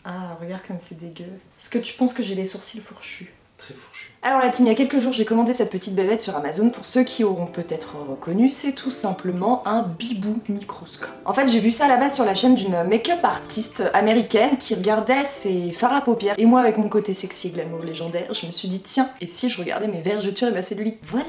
Ah, regarde comme c'est dégueu. Est-ce que tu penses que j'ai les sourcils fourchus? Très fourchu. Alors la team, il y a quelques jours j'ai commandé cette petite bébête sur Amazon. Pour ceux qui auront peut-être reconnu, c'est tout simplement un bibou microscope. En fait j'ai vu ça à la base sur la chaîne d'une make-up artiste américaine qui regardait ses fards à paupières. Et moi avec mon côté sexy et glamour légendaire, je me suis dit tiens, et si je regardais mes vergetures et ma cellulite? Voilà.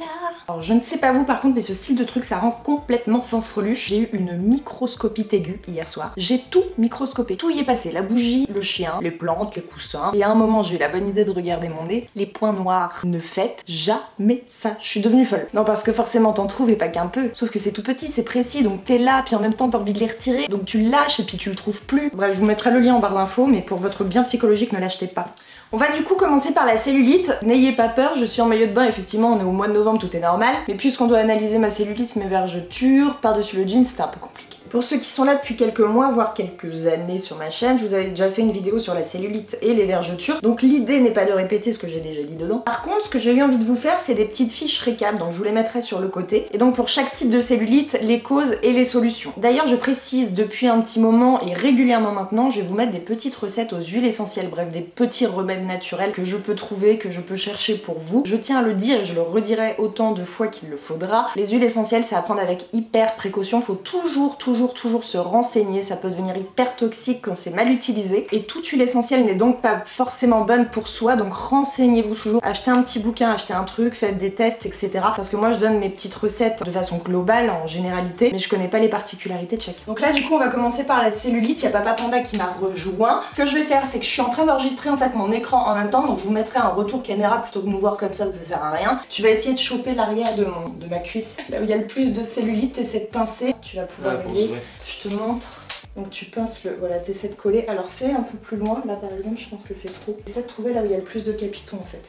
Alors je ne sais pas vous par contre, mais ce style de truc ça rend complètement fanfreluche. J'ai eu une microscopite aiguë hier soir. J'ai tout microscopé. Tout y est passé, la bougie, le chien, les plantes, les coussins. Et à un moment j'ai eu la bonne idée de regarder mon nez. Les points noirs. Ne faites jamais ça, je suis devenue folle. Non parce que forcément t'en trouves et pas qu'un peu. Sauf que c'est tout petit, c'est précis, donc t'es là, puis en même temps t'as envie de les retirer, donc tu lâches et puis tu le trouves plus. Bref, je vous mettrai le lien en barre d'infos, mais pour votre bien psychologique, ne l'achetez pas. On va du coup commencer par la cellulite. N'ayez pas peur, je suis en maillot de bain, effectivement on est au mois de novembre, tout est normal. Mais puisqu'on doit analyser ma cellulite, mes vergetures, par-dessus le jean, c'était un peu compliqué. Pour ceux qui sont là depuis quelques mois, voire quelques années sur ma chaîne, je vous avais déjà fait une vidéo sur la cellulite et les vergetures, donc l'idée n'est pas de répéter ce que j'ai déjà dit dedans. Par contre, ce que j'ai eu envie de vous faire, c'est des petites fiches récap, donc je vous les mettrai sur le côté. Et donc pour chaque type de cellulite, les causes et les solutions. D'ailleurs, je précise depuis un petit moment et régulièrement maintenant, je vais vous mettre des petites recettes aux huiles essentielles, bref, des petits remèdes naturels que je peux trouver, que je peux chercher pour vous. Je tiens à le dire et je le redirai autant de fois qu'il le faudra. Les huiles essentielles, c'est à prendre avec hyper précaution, faut toujours se renseigner, ça peut devenir hyper toxique quand c'est mal utilisé. Et toute huile essentielle n'est donc pas forcément bonne pour soi, donc renseignez-vous toujours. Achetez un petit bouquin, achetez un truc, faites des tests, etc. Parce que moi je donne mes petites recettes de façon globale, en généralité, mais je connais pas les particularités de chacun. Donc là du coup on va commencer par la cellulite, il y a Papa Panda qui m'a rejoint. Ce que je vais faire, c'est que je suis en train d'enregistrer en fait mon écran en même temps, donc je vous mettrai un retour caméra plutôt que de nous voir comme ça où ça sert à rien. Tu vas essayer de choper l'arrière de ma cuisse, là où il y a le plus de cellulite, et cette pincée, tu vas pouvoir aller. Je te montre. Donc tu pinces le... Voilà, t'essaies de coller. Alors fais un peu plus loin. Là par exemple, je pense que c'est trop. Essaie de trouver là où il y a le plus de capitons en fait.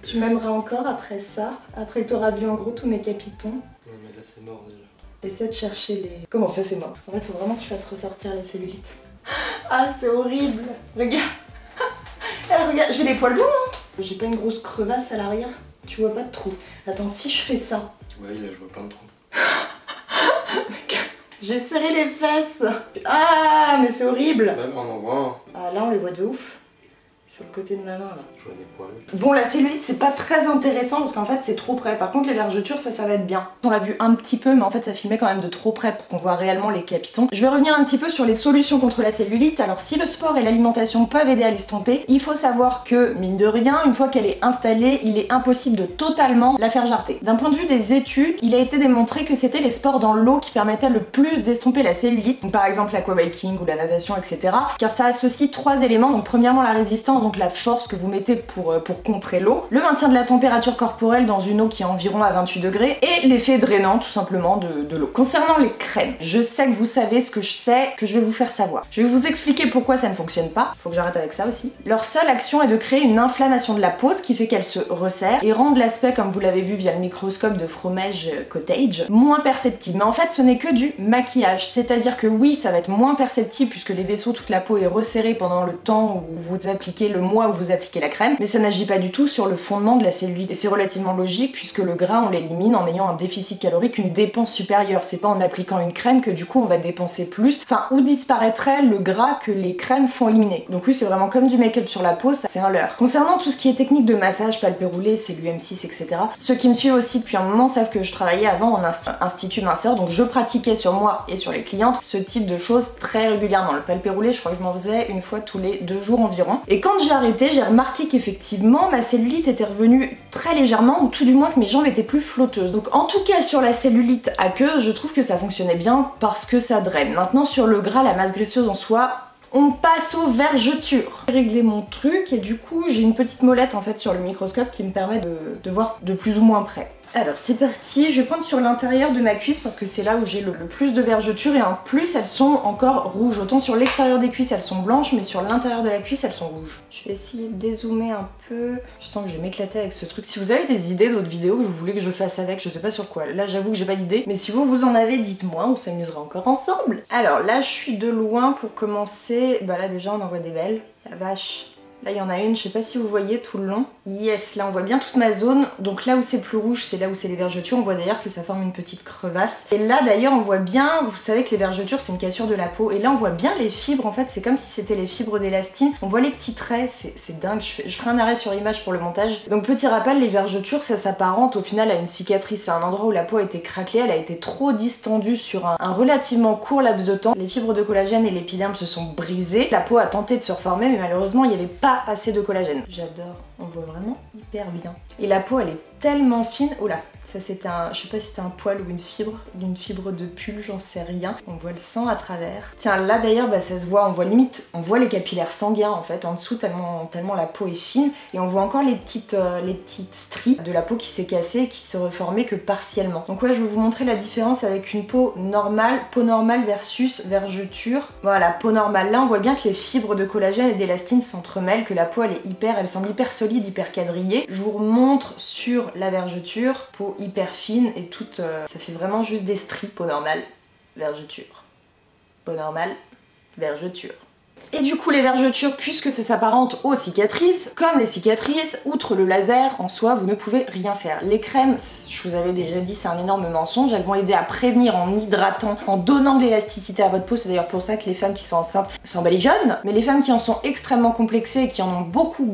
Tu m'aimeras encore après ça. Après que t'auras vu en gros tous mes capitons. Non mais là c'est mort déjà. Essaie de chercher les... Comment ça c'est mort? En fait, faut vraiment que tu fasses ressortir les cellulites. Ah, c'est horrible. Regarde. Eh, regarde, j'ai les poils blancs. Hein. J'ai pas une grosse crevasse à l'arrière. Tu vois pas de trou. Attends, si je fais ça... Ouais, là je vois plein de trous. J'ai serré les fesses. Ah, mais c'est horrible. Même on en voit un. Ah, là on les voit de ouf. Sur le côté de ma main là. Je vois des poils. Bon, la cellulite c'est pas très intéressant parce qu'en fait c'est trop près. Par contre les vergetures ça va être bien. On l'a vu un petit peu mais en fait ça filmait quand même de trop près pour qu'on voit réellement les capitons. Je vais revenir un petit peu sur les solutions contre la cellulite. Alors si le sport et l'alimentation peuvent aider à l'estomper, il faut savoir que mine de rien, une fois qu'elle est installée, il est impossible de totalement la faire jarter. D'un point de vue des études, il a été démontré que c'était les sports dans l'eau qui permettaient le plus d'estomper la cellulite. Donc, par exemple l'aquabiking ou la natation, etc. Car ça associe trois éléments. Donc premièrement la résistance, donc la force que vous mettez pour contrer l'eau, le maintien de la température corporelle dans une eau qui est environ à 28 degrés et l'effet drainant tout simplement de l'eau. Concernant les crèmes, je sais que vous savez ce que je sais, que je vais vous faire savoir. Je vais vous expliquer pourquoi ça ne fonctionne pas, faut que j'arrête avec ça aussi. Leur seule action est de créer une inflammation de la peau, ce qui fait qu'elle se resserre et rendre l'aspect, comme vous l'avez vu via le microscope de Fromage Cottage, moins perceptible. Mais en fait ce n'est que du maquillage, c'est-à-dire que oui ça va être moins perceptible puisque les vaisseaux, toute la peau est resserrée pendant le temps où vous appliquez le mois où vous appliquez la crème, mais ça n'agit pas du tout sur le fondement de la cellulite. Et c'est relativement logique puisque le gras on l'élimine en ayant un déficit calorique, une dépense supérieure. C'est pas en appliquant une crème que du coup on va dépenser plus, enfin où disparaîtrait le gras que les crèmes font éliminer. Donc oui c'est vraiment comme du make-up sur la peau, ça c'est un leurre. Concernant tout ce qui est technique de massage, palpé roulé, cellule M6, etc. Ceux qui me suivent aussi depuis un moment savent que je travaillais avant en institut minceur, donc je pratiquais sur moi et sur les clientes ce type de choses très régulièrement. Le palpé roulé, je crois que je m'en faisais une fois tous les 2 jours environ. Et quand j'ai arrêté, j'ai remarqué qu'effectivement ma cellulite était revenue très légèrement, ou tout du moins que mes jambes étaient plus flotteuses. Donc en tout cas sur la cellulite aqueuse, je trouve que ça fonctionnait bien parce que ça draine. Maintenant sur le gras, la masse graisseuse en soi, on passe aux vergetures. J'ai réglé mon truc et du coup j'ai une petite molette en fait sur le microscope qui me permet de voir de plus ou moins près. Alors c'est parti, je vais prendre sur l'intérieur de ma cuisse parce que c'est là où j'ai le plus de vergetures et en plus elles sont encore rouges. Autant sur l'extérieur des cuisses elles sont blanches mais sur l'intérieur de la cuisse elles sont rouges. Je vais essayer de dézoomer un peu. Je sens que je vais m'éclater avec ce truc. Si vous avez des idées d'autres vidéos que vous voulez que je fasse avec, je sais pas sur quoi. Là j'avoue que j'ai pas d'idée. Mais si vous en avez, dites-moi, on s'amusera encore ensemble. Alors là je suis de loin pour commencer. Bah là déjà on en voit des belles. La vache. Là il y en a une, je sais pas si vous voyez tout le long. Yes, là on voit bien toute ma zone. Donc là où c'est plus rouge, c'est là où c'est les vergetures. On voit d'ailleurs que ça forme une petite crevasse. Et là d'ailleurs on voit bien, vous savez que les vergetures c'est une cassure de la peau. Et là on voit bien les fibres, en fait c'est comme si c'était les fibres d'élastine. On voit les petits traits, c'est dingue. Je ferai un arrêt sur image pour le montage. Donc petit rappel, les vergetures ça s'apparente au final à une cicatrice. C'est un endroit où la peau a été craquelée, elle a été trop distendue sur un relativement court laps de temps. Les fibres de collagène et l'épiderme se sont brisées. La peau a tenté de se reformer mais malheureusement il n'y avait pas assez de collagène. J'adore, on voit vraiment hyper bien. Et la peau elle est tellement fine, oula, ça c'était un, je sais pas si c'était un poil ou une fibre de pull, j'en sais rien. On voit le sang à travers. Tiens là d'ailleurs bah, ça se voit, on voit les capillaires sanguins en fait en dessous tellement la peau est fine et on voit encore les petites stries de la peau qui s'est cassée et qui s'est reformée que partiellement. Donc ouais je vais vous montrer la différence avec une peau normale versus vergeture. Voilà, peau normale, là on voit bien que les fibres de collagène et d'élastine s'entremêlent, que la peau elle semble hyper solide, hyper quadrillée. Je vous remontre sur la vergeture, peau hyper fine et toute, ça fait vraiment juste des stries, peau normale, vergeture, peau normale, vergeture. Et du coup les vergetures, puisque ça s'apparente aux cicatrices, comme les cicatrices, outre le laser en soi, vous ne pouvez rien faire. Les crèmes, je vous avais déjà dit, c'est un énorme mensonge, elles vont aider à prévenir en hydratant, en donnant de l'élasticité à votre peau. C'est d'ailleurs pour ça que les femmes qui sont enceintes s'embelligeonnent, mais les femmes qui en sont extrêmement complexées et qui en ont beaucoup,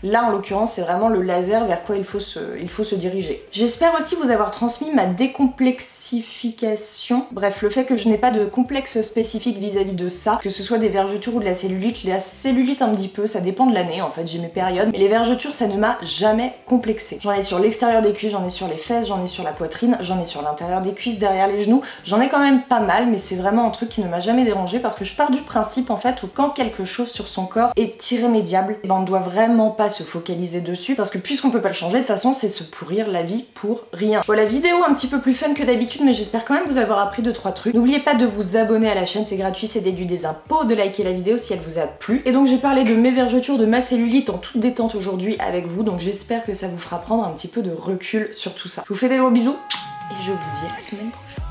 là en l'occurrence c'est vraiment le laser vers quoi il faut se diriger. J'espère aussi vous avoir transmis ma décomplexification, bref le fait que je n'ai pas de complexe spécifique vis-à-vis de ça, que ce soit des vergetures ou de la cellulite. La cellulite un petit peu, ça dépend de l'année en fait, j'ai mes périodes, mais les vergetures ça ne m'a jamais complexée. J'en ai sur l'extérieur des cuisses, j'en ai sur les fesses, j'en ai sur la poitrine, j'en ai sur l'intérieur des cuisses, derrière les genoux, j'en ai quand même pas mal, mais c'est vraiment un truc qui ne m'a jamais dérangé parce que je pars du principe en fait où quand quelque chose sur son corps est irrémédiable, ben on ne doit vraiment pas se focaliser dessus parce que puisqu'on peut pas le changer, de toute façon c'est se pourrir la vie pour rien. Voilà, vidéo un petit peu plus fun que d'habitude, mais j'espère quand même vous avoir appris 2-3 trucs. N'oubliez pas de vous abonner à la chaîne, c'est gratuit, c'est déduit des impôts, de liker la vidéo si elle vous a plu. Et donc j'ai parlé de mes vergetures, de ma cellulite en toute détente aujourd'hui avec vous, donc j'espère que ça vous fera prendre un petit peu de recul sur tout ça. Je vous fais des gros bisous et je vous dis à la semaine prochaine.